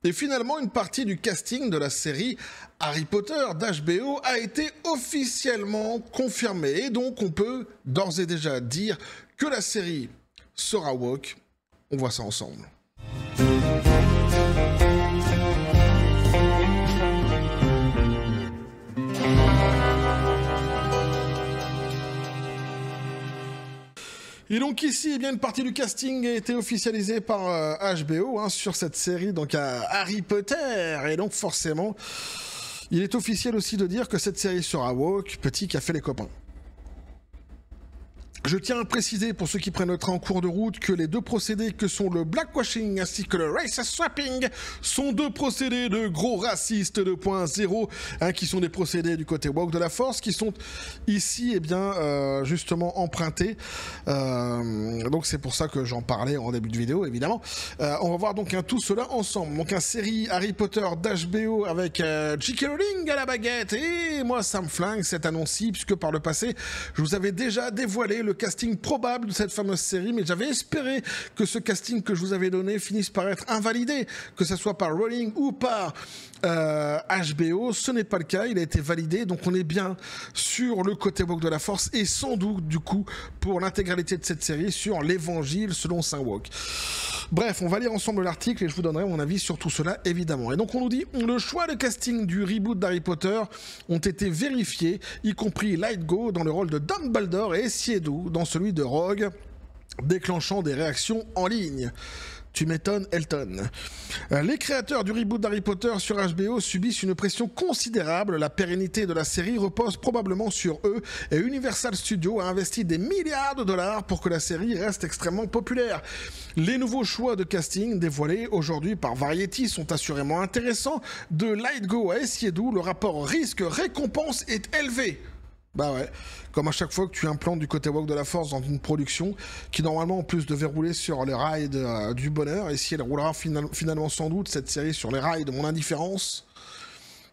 Et finalement, une partie du casting de la série Harry Potter d'HBO a été officiellement confirmée. Et donc, on peut d'ores et déjà dire que la série sera woke. On voit ça ensemble. Et donc ici, eh bien, une partie du casting a été officialisée par HBO sur cette série, donc Harry Potter. Et donc forcément, il est officiel aussi de dire que cette série sera woke, petit qui a fait les copains. Je tiens à préciser pour ceux qui prennent le train en cours de route que les deux procédés que sont le blackwashing ainsi que le race swapping sont deux procédés de gros racistes 2.0 qui sont des procédés du côté woke de la force qui sont ici justement empruntés. Donc c'est pour ça que j'en parlais en début de vidéo évidemment. On va voir donc tout cela ensemble. Donc une série Harry Potter d'HBO avec J.K. Rowling à la baguette et moi ça me flingue cette annonce-ci puisque par le passé je vous avais déjà dévoilé le casting probable de cette fameuse série, mais j'avais espéré que ce casting que je vous avais donné finisse par être invalidé, que ce soit par Rowling ou par HBO. Ce n'est pas le cas, il a été validé, donc on est bien sur le côté woke de la force et sans doute du coup pour l'intégralité de cette série sur l'évangile selon Saint Woke. Bref, on va lire ensemble l'article et je vous donnerai mon avis sur tout cela évidemment. Et donc on nous dit le choix de casting du reboot d'Harry Potter ont été vérifiés, y compris Lightgo dans le rôle de Dumbledore et Siedu dans celui de Rogue, déclenchant des réactions en ligne. Tu m'étonnes, Elton. Les créateurs du reboot d'Harry Potter sur HBO subissent une pression considérable. La pérennité de la série repose probablement sur eux et Universal Studios a investi des milliards de dollars pour que la série reste extrêmement populaire. Les nouveaux choix de casting dévoilés aujourd'hui par Variety sont assurément intéressants. De Lightgo à Siedu, le rapport risque-récompense est élevé. Bah ouais, comme à chaque fois que tu implantes du côté woke de la force dans une production qui normalement en plus devait rouler sur les rails du bonheur, et si elle roulera finalement sans doute cette série sur les rails de mon indifférence,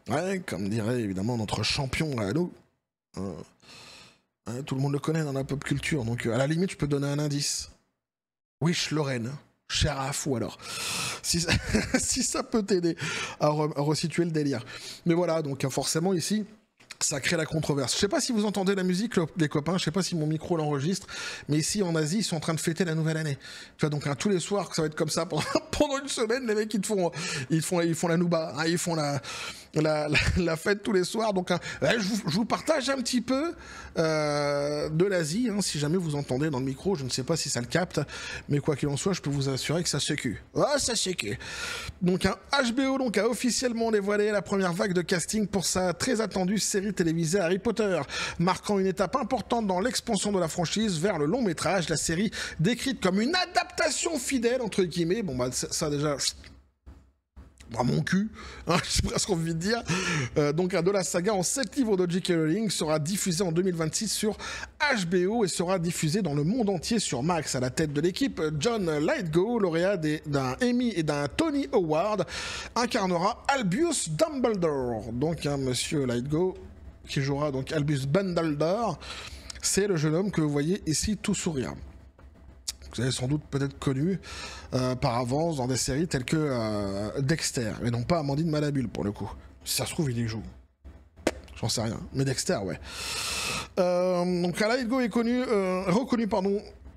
ouais, comme dirait évidemment notre champion à nous, tout le monde le connaît dans la pop culture, donc à la limite je peux donner un indice. Wish Lorraine, Sheriff ou alors, si ça peut t'aider à resituer le délire. Mais voilà, donc forcément ici, ça crée la controverse. Je sais pas si vous entendez la musique, les copains, je sais pas si mon micro l'enregistre, mais ici en Asie, ils sont en train de fêter la nouvelle année. Tu vois, donc tous les soirs, ça va être comme ça pendant une semaine, les mecs ils font la nouba, ils font la fête tous les soirs. Donc je vous partage un petit peu de l'Asie, si jamais vous entendez dans le micro, je ne sais pas si ça le capte, mais quoi qu'il en soit, je peux vous assurer que ça sécue. Ah, ça sécue. Donc HBO a officiellement dévoilé la première vague de casting pour sa très attendue série télévisée Harry Potter, marquant une étape importante dans l'expansion de la franchise vers le long métrage. La série décrite comme une adaptation fidèle entre guillemets, bon bah ça déjà dans mon cul, j'ai presque envie de dire. Donc de la saga en 7 livres de J.K. Rowling sera diffusé en 2026 sur HBO et sera diffusé dans le monde entier sur Max. À la tête de l'équipe, John Lightgo, lauréat d'un Emmy et d'un Tony Award, incarnera Albus Dumbledore. Donc monsieur Lightgo qui jouera donc Albus Dumbledore, c'est le jeune homme que vous voyez ici tout sourire. Vous avez sans doute peut-être connu par avance dans des séries telles que Dexter, mais non pas Amandine Malabule pour le coup. Si ça se trouve, il y joue. J'en sais rien. Mais Dexter, ouais. Donc Lightgo est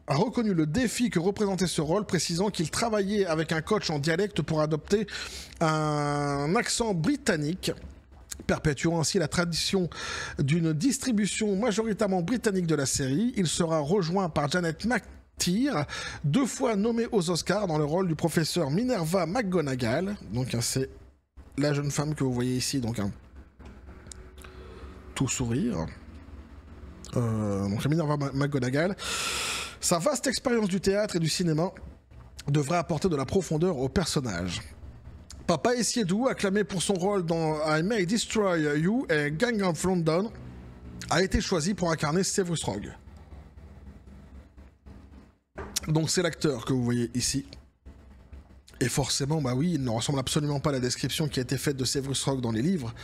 a reconnu le défi que représentait ce rôle, précisant qu'il travaillait avec un coach en dialecte pour adopter un accent britannique, perpétuant ainsi la tradition d'une distribution majoritairement britannique de la série. Il sera rejoint par Janet McTeer, 2 fois nommée aux Oscars dans le rôle du professeur Minerva McGonagall. Donc c'est la jeune femme que vous voyez ici, donc tout sourire. Donc Minerva McGonagall. Sa vaste expérience du théâtre et du cinéma devrait apporter de la profondeur au personnage. Papa Siedu, acclamé pour son rôle dans I May Destroy You et Gang of London, a été choisi pour incarner Severus Rogue. Donc c'est l'acteur que vous voyez ici. Et forcément, bah oui, il ne ressemble absolument pas à la description qui a été faite de Severus Rogue dans les livres.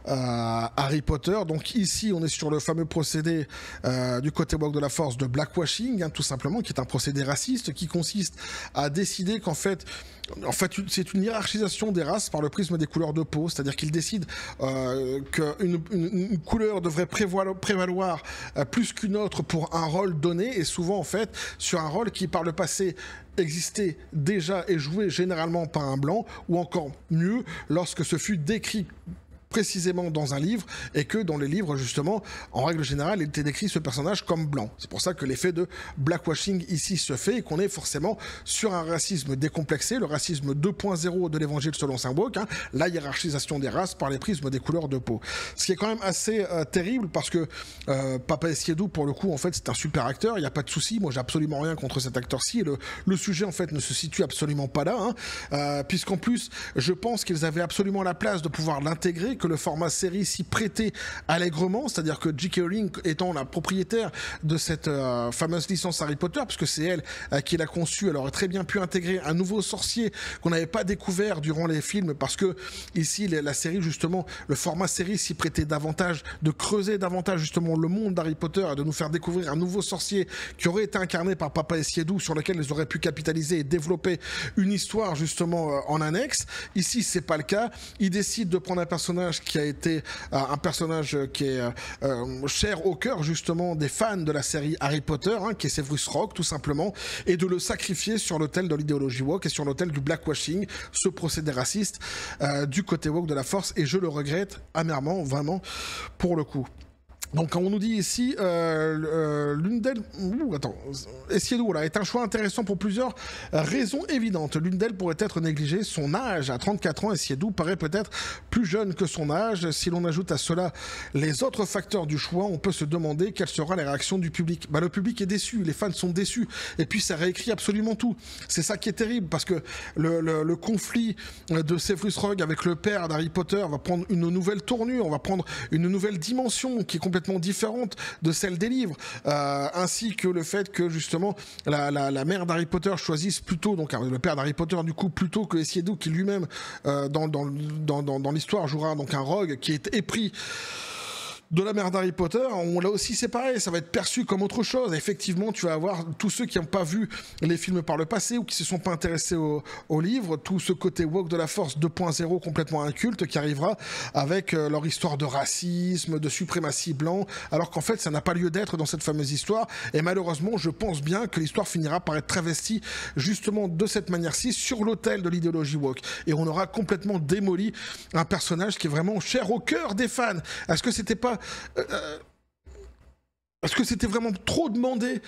Harry Potter. Donc ici, on est sur le fameux procédé du côté woke de la force de blackwashing, hein, tout simplement, qui est un procédé raciste qui consiste à décider qu'en fait, c'est une hiérarchisation des races par le prisme des couleurs de peau, c'est-à-dire qu'il décide qu'une couleur devrait prévaloir plus qu'une autre pour un rôle donné, et souvent en fait sur un rôle qui par le passé existait déjà et joué généralement par un blanc, ou encore mieux lorsque ce fut décrit précisément dans un livre, et que dans les livres justement en règle générale il était décrit ce personnage comme blanc. C'est pour ça que l'effet de blackwashing ici se fait et qu'on est forcément sur un racisme décomplexé, le racisme 2.0 de l'évangile selon saint Woke, hein, la hiérarchisation des races par les prismes des couleurs de peau. Ce qui est quand même assez terrible, parce que Papa Essiedu pour le coup en fait c'est un super acteur, il n'y a pas de souci, moi j'ai absolument rien contre cet acteur-ci, et le sujet en fait ne se situe absolument pas là, hein, puisqu'en plus je pense qu'ils avaient absolument la place de pouvoir l'intégrer, que le format série s'y prêtait allègrement, c'est-à-dire que J.K. Rowling étant la propriétaire de cette fameuse licence Harry Potter, puisque c'est elle qui l'a conçue, elle aurait très bien pu intégrer un nouveau sorcier qu'on n'avait pas découvert durant les films, parce que ici la série justement, le format série s'y prêtait davantage, de creuser davantage justement le monde d'Harry Potter et de nous faire découvrir un nouveau sorcier qui aurait été incarné par Papa Essiedu, sur lequel ils auraient pu capitaliser et développer une histoire justement en annexe. Ici c'est pas le cas, ils décident de prendre un personnage qui a été un personnage qui est cher au cœur justement des fans de la série Harry Potter, hein, qui est Severus Rogue tout simplement, et de le sacrifier sur l'autel de l'idéologie woke et sur l'autel du blackwashing, ce procédé raciste du côté woke de la force, et je le regrette amèrement, vraiment, pour le coup. Donc on nous dit ici, l'une d'elles, Essiedu voilà, est un choix intéressant pour plusieurs raisons évidentes. L'une d'elles pourrait être négligée, son âge. À 34 ans, Essiedu paraît peut-être plus jeune que son âge. Si l'on ajoute à cela les autres facteurs du choix, on peut se demander quelle sera la réaction du public. Le public est déçu, les fans sont déçus, et puis ça réécrit absolument tout. C'est ça qui est terrible, parce que le conflit de Severus Rogue avec le père d'Harry Potter va prendre une nouvelle tournure, on va prendre une nouvelle dimension qui est complètement différente de celle des livres, ainsi que le fait que justement la mère d'Harry Potter choisisse plutôt, donc le père d'Harry Potter du coup, plutôt que Essiedu, qui lui-même dans l'histoire jouera donc un rogue qui est épris de la mère d'Harry Potter. On l'a aussi séparé, ça va être perçu comme autre chose. Effectivement, tu vas avoir tous ceux qui n'ont pas vu les films par le passé ou qui se sont pas intéressés au livre, tout ce côté woke de la force 2.0 complètement inculte qui arrivera avec leur histoire de racisme, de suprématie blanc, alors qu'en fait ça n'a pas lieu d'être dans cette fameuse histoire, et malheureusement je pense bien que l'histoire finira par être travestie justement de cette manière-ci sur l'autel de l'idéologie woke, et on aura complètement démoli un personnage qui est vraiment cher au cœur des fans. Est-ce que c'était pas est-ce que c'était vraiment trop demandé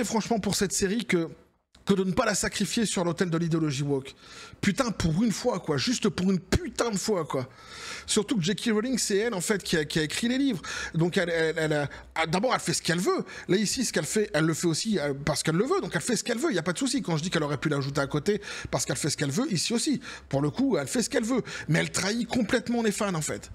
franchement pour cette série que de ne pas la sacrifier sur l'autel de l'idéologie woke? Putain, pour une fois quoi, juste pour une putain de fois quoi. Surtout que J.K. Rowling, c'est elle en fait qui a écrit les livres, donc d'abord elle fait ce qu'elle veut. Là ici ce qu'elle fait, elle le fait aussi parce qu'elle le veut, donc elle fait ce qu'elle veut, il y a pas de souci. Quand je dis qu'elle aurait pu l'ajouter à côté parce qu'elle fait ce qu'elle veut, ici aussi pour le coup elle fait ce qu'elle veut, mais elle trahit complètement les fans en fait.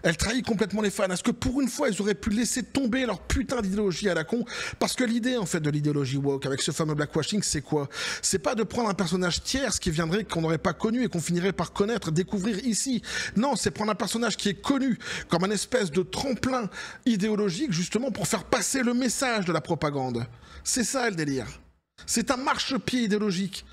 Elle trahit complètement les fans. Est-ce que pour une fois, ils auraient pu laisser tomber leur putain d'idéologie à la con? Parce que l'idée, en fait, de l'idéologie woke, avec ce fameux blackwashing, c'est quoi? C'est pas de prendre un personnage tierce qui viendrait, qu'on n'aurait pas connu et qu'on finirait par connaître, découvrir ici. Non, c'est prendre un personnage qui est connu comme un espèce de tremplin idéologique, justement, pour faire passer le message de la propagande. C'est ça, le délire. C'est un marchepied idéologique.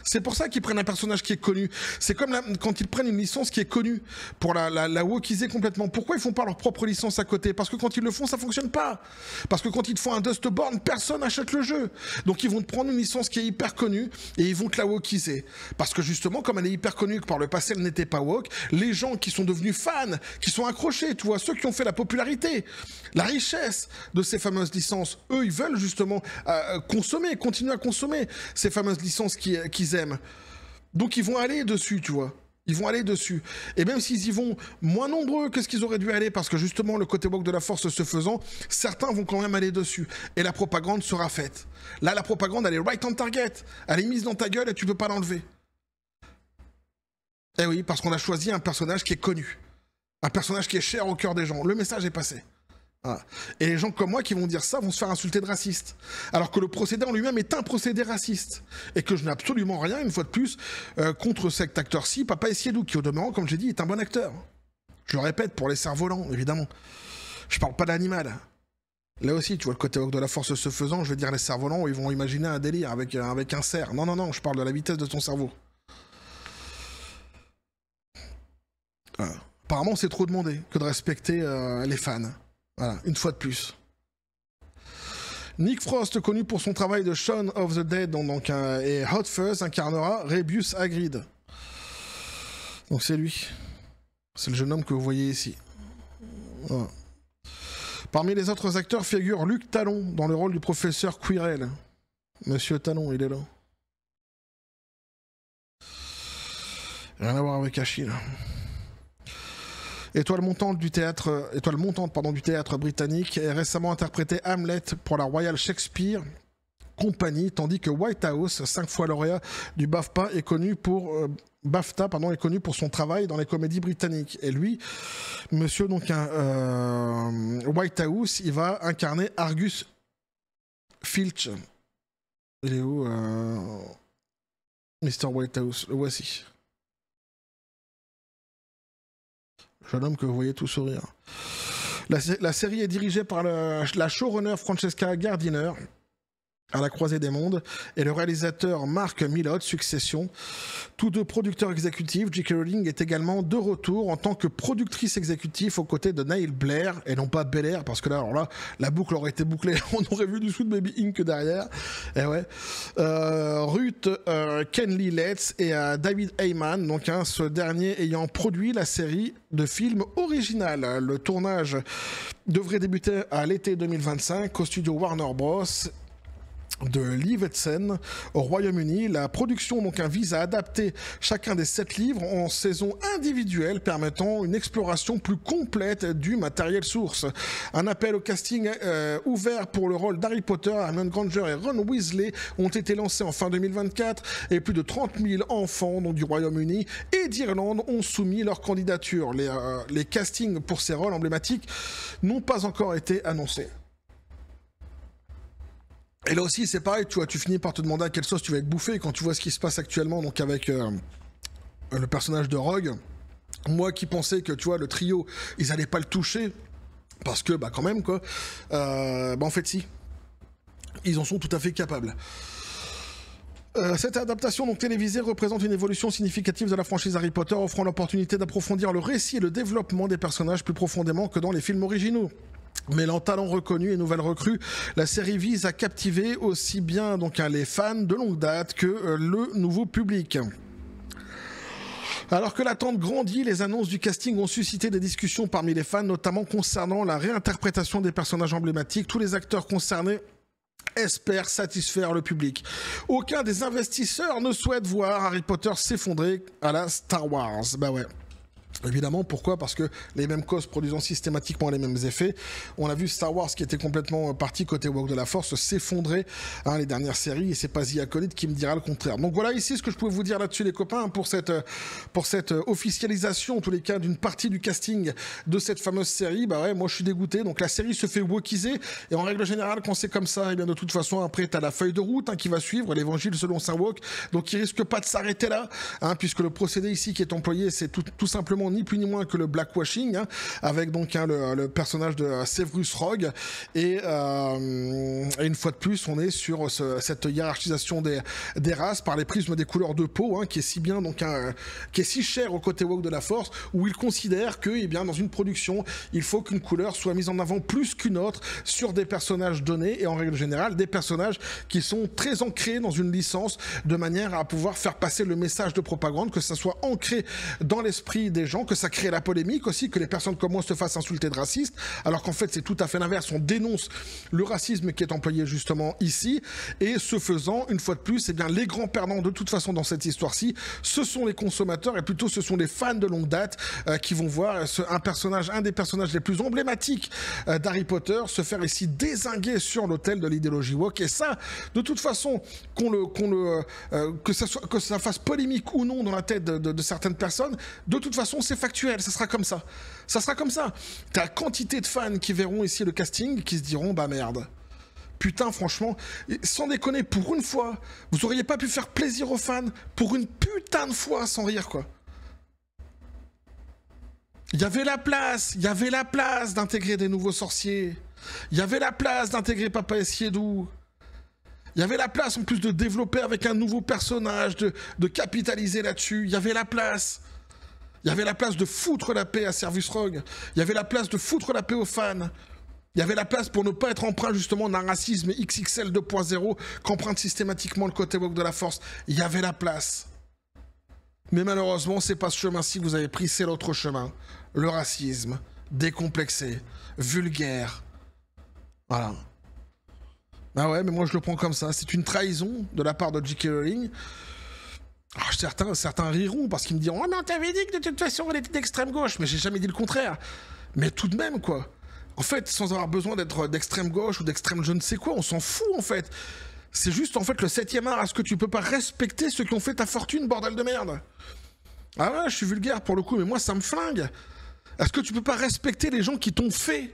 C'est pour ça qu'ils prennent un personnage qui est connu. C'est comme quand ils prennent une licence qui est connue pour la wokiser complètement. Pourquoi ils font pas leur propre licence à côté? Parce que quand ils le font, ça fonctionne pas. Parce que quand ils te font un Dustborn, personne n'achète le jeu. Donc ils vont te prendre une licence qui est hyper connue et ils vont te la wokiser. Parce que justement, comme elle est hyper connue, que par le passé elle n'était pas woke, les gens qui sont devenus fans, qui sont accrochés, tu vois, ceux qui ont fait la popularité, la richesse de ces fameuses licences, eux, ils veulent justement consommer, continuer à consommer ces fameuses licences qu'ils aiment. Donc ils vont aller dessus, tu vois. Ils vont aller dessus. Et même s'ils y vont moins nombreux que ce qu'ils auraient dû aller, parce que justement le côté woke de la force se faisant, certains vont quand même aller dessus. Et la propagande sera faite. Là, la propagande, elle est right on target. Elle est mise dans ta gueule et tu peux pas l'enlever. Eh oui, parce qu'on a choisi un personnage qui est connu. Un personnage qui est cher au cœur des gens. Le message est passé. Voilà. Et les gens comme moi qui vont dire ça vont se faire insulter de raciste. Alors que le procédé en lui-même est un procédé raciste. Et que je n'ai absolument rien, une fois de plus, contre cet acteur-ci, Papa Essiedu, qui au demeurant, comme j'ai dit, est un bon acteur. Je le répète, pour les cerfs-volants, évidemment. Je parle pas d'animal. Là aussi, tu vois, le côté de la force se faisant, je veux dire, les cerfs-volants, ils vont imaginer un délire avec un cerf. Non, non, non, je parle de la vitesse de ton cerveau. Apparemment, c'est trop demandé que de respecter les fans. Voilà, une fois de plus. Nick Frost, connu pour son travail de Shaun of the Dead et Hot Fuzz, incarnera Rebus Hagrid. Donc c'est lui. C'est le jeune homme que vous voyez ici. Voilà. Parmi les autres acteurs figure Luc Talon dans le rôle du professeur Quirrell. Monsieur Talon, il est là. Rien à voir avec Achille. Étoile montante du théâtre britannique est récemment interprété Hamlet pour la Royal Shakespeare Company, tandis que Whitehouse, 5 fois lauréat du BAFTA, est connu pour son travail dans les comédies britanniques. Et lui, monsieur Whitehouse, il va incarner Argus Filch. Il est où Mr. Whitehouse, le voici. Jeune homme que vous voyez tout sourire. La série est dirigée par la showrunner Francesca Gardiner, à la croisée des mondes, et le réalisateur Mark Millot, Succession. Tous deux producteurs exécutifs, J.K. Rowling est également de retour en tant que productrice exécutive aux côtés de Neil Blair, et non pas Belair, parce que là, alors là, la boucle aurait été bouclée, on aurait vu du Sweet Baby Inc. derrière. Et ouais. Ruth Kenley Letts et David Heyman, donc ce dernier ayant produit la série de films originale. Le tournage devrait débuter à l'été 2025 au studio Warner Bros. De Levetsen au Royaume-Uni. La production vise à adapter chacun des 7 livres en saisons individuelles, permettant une exploration plus complète du matériel source. Un appel au casting ouvert pour le rôle d'Harry Potter, Hermione Granger et Ron Weasley ont été lancés en fin 2024 et plus de 30 000 enfants du Royaume-Uni et d'Irlande ont soumis leur candidature. Les castings pour ces rôles emblématiques n'ont pas encore été annoncés. Et là aussi, c'est pareil, tu vois, tu finis par te demander à quelle sauce tu vas être bouffé quand tu vois ce qui se passe actuellement donc avec le personnage de Rogue. Moi qui pensais que, tu vois, le trio, ils allaient pas le toucher, parce que, quand même, quoi, en fait, si. Ils en sont tout à fait capables. Cette adaptation télévisée représente une évolution significative de la franchise Harry Potter, offrant l'opportunité d'approfondir le récit et le développement des personnages plus profondément que dans les films originaux. Mêlant talents reconnus et nouvelles recrues, la série vise à captiver aussi bien les fans de longue date que le nouveau public. Alors que l'attente grandit, les annonces du casting ont suscité des discussions parmi les fans, notamment concernant la réinterprétation des personnages emblématiques. Tous les acteurs concernés espèrent satisfaire le public. Aucun des investisseurs ne souhaite voir Harry Potter s'effondrer à la Star Wars. Bah ouais. Évidemment, pourquoi? Parce que les mêmes causes produisant systématiquement les mêmes effets. On a vu Star Wars qui était complètement parti côté Walk de la Force s'effondrer, les dernières séries, et c'est pas The Acolyte qui me dira le contraire. Donc voilà ici ce que je pouvais vous dire là-dessus les copains pour cette officialisation en tous les cas d'une partie du casting de cette fameuse série. Bah ouais, moi je suis dégoûté. Donc la série se fait wokiser et en règle générale quand c'est comme ça, et bien de toute façon après t'as la feuille de route qui va suivre l'évangile selon saint Wok. Donc il risque pas de s'arrêter là, puisque le procédé ici qui est employé c'est tout simplement ni plus ni moins que le blackwashing, avec le personnage de Severus Rogue, et une fois de plus on est sur cette hiérarchisation des races par les prismes des couleurs de peau, qui est si bien qui est si cher au côté woke de la Force, où il considère que dans une production il faut qu'une couleur soit mise en avant plus qu'une autre sur des personnages donnés, et en règle générale des personnages qui sont très ancrés dans une licence, de manière à pouvoir faire passer le message de propagande, que ça soit ancré dans l'esprit des gens, que ça crée la polémique aussi, que les personnes comme moi se fassent insulter de racistes, alors qu'en fait c'est tout à fait l'inverse, on dénonce le racisme qui est employé justement ici, et ce faisant, une fois de plus, les grands perdants de toute façon dans cette histoire-ci, ce sont les consommateurs, et plutôt ce sont les fans de longue date qui vont voir un des personnages les plus emblématiques d'Harry Potter se faire ici dézinguer sur l'autel de l'idéologie woke, et ça, de toute façon, que ça fasse polémique ou non dans la tête de certaines personnes, de toute façon c'est factuel, ça sera comme ça. Ça sera comme ça. T'as quantité de fans qui verront ici le casting, qui se diront, bah merde. Putain, franchement, sans déconner, pour une fois, vous auriez pas pu faire plaisir aux fans pour une putain de fois sans rire, quoi. Il y avait la place d'intégrer des nouveaux sorciers. Il y avait la place d'intégrer Papa Essiedou. Il y avait la place en plus de développer avec un nouveau personnage, de capitaliser là-dessus. Il y avait la place. Il y avait la place de foutre la paix à Service Rogue. Il y avait la place de foutre la paix aux fans. Il y avait la place pour ne pas être empreint justement d'un racisme XXL 2.0 qu'emprunte systématiquement le côté woke de la force. Il y avait la place. Mais malheureusement, c'est pas ce chemin-ci que vous avez pris, c'est l'autre chemin. Le racisme, décomplexé, vulgaire. Voilà. Ah ouais, mais moi je le prends comme ça. C'est une trahison de la part de J.K. Rowling. Alors, certains riront parce qu'ils me diront « Oh non, t'avais dit que de toute façon elle était d'extrême gauche !» Mais j'ai jamais dit le contraire. Mais tout de même, quoi. En fait, sans avoir besoin d'être d'extrême gauche ou d'extrême je ne sais quoi, on s'en fout en fait. C'est juste en fait le 7e art. Est-ce que tu peux pas respecter ceux qui ont fait ta fortune, bordel de merde? Ah ouais, je suis vulgaire pour le coup, mais moi ça me flingue. Est-ce que tu peux pas respecter les gens qui t'ont fait?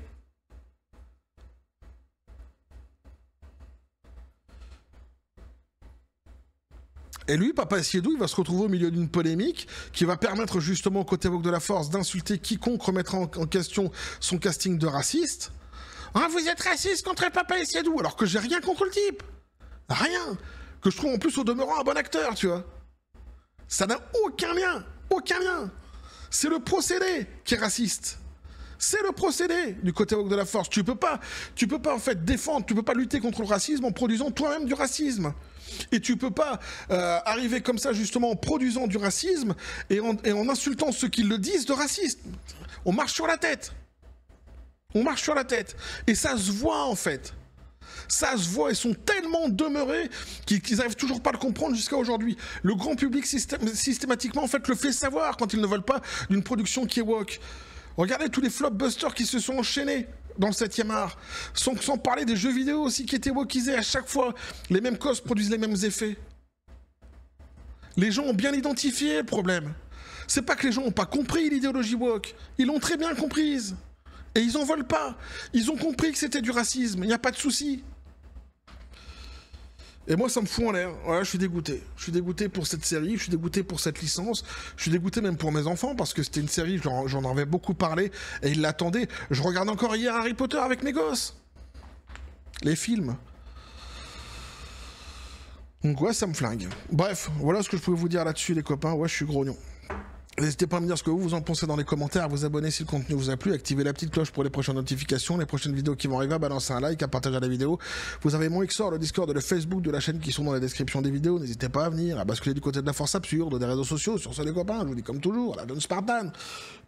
Et lui, Papa Essiedou, il va se retrouver au milieu d'une polémique qui va permettre justement au côté woke de la force d'insulter quiconque remettra en question son casting de raciste. Ah, vous êtes raciste contre Papa Essiedou, alors que j'ai rien contre le type. Rien. Que je trouve en plus au demeurant un bon acteur, tu vois. Ça n'a aucun lien. Aucun lien. C'est le procédé qui est raciste. C'est le procédé du côté woke de la force. Tu peux pas en fait défendre, tu peux pas lutter contre le racisme en produisant toi-même du racisme. Et tu peux pas arriver comme ça justement en produisant du racisme et en insultant ceux qui le disent de racistes. On marche sur la tête. On marche sur la tête. Et ça se voit en fait. Ça se voit, ils sont tellement demeurés qu'ils n'arrivent toujours pas à le comprendre jusqu'à aujourd'hui. Le grand public systématiquement en fait le fait savoir quand ils ne veulent pas d'une production qui est woke. Regardez tous les flopbusters qui se sont enchaînés dans le 7e art. Sans parler des jeux vidéo aussi qui étaient wokisés à chaque fois. Les mêmes causes produisent les mêmes effets. Les gens ont bien identifié le problème. C'est pas que les gens n'ont pas compris l'idéologie woke. Ils l'ont très bien comprise. Et ils en veulent pas. Ils ont compris que c'était du racisme. Il n'y a pas de souci. Et moi, ça me fout en l'air. Voilà, je suis dégoûté. Je suis dégoûté pour cette série, je suis dégoûté pour cette licence, je suis dégoûté même pour mes enfants, parce que c'était une série, j'en avais beaucoup parlé, et ils l'attendaient. Je regarde encore hier Harry Potter avec mes gosses. Les films. Donc ouais, ça me flingue. Bref, voilà ce que je pouvais vous dire là-dessus, les copains. Ouais, je suis grognon. N'hésitez pas à me dire ce que vous en pensez dans les commentaires, à vous abonner si le contenu vous a plu, activez la petite cloche pour les prochaines notifications, les prochaines vidéos qui vont arriver, à balancer un like, à partager la vidéo. Vous avez mon Xor, le Discord, le Facebook de la chaîne qui sont dans la description des vidéos. N'hésitez pas à venir, à basculer du côté de la force absurde, des réseaux sociaux, sur ce les copains, je vous dis comme toujours, la donne Spartan.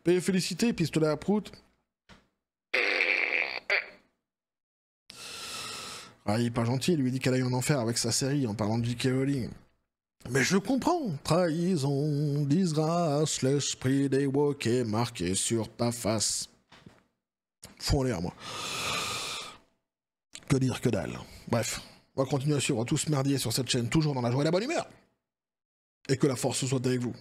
Paix, félicité, pistolet à prout. Ah, il est pas gentil, il lui dit qu'elle aille en enfer avec sa série en parlant de J.K. Rowling. Mais je comprends. Trahison, disgrâce, l'esprit des woke est marqué sur ta face. Fou en l'air, moi. Que dire, que dalle. Bref, on va continuer à suivre tous merdier sur cette chaîne, toujours dans la joie et la bonne humeur. Et que la force soit avec vous.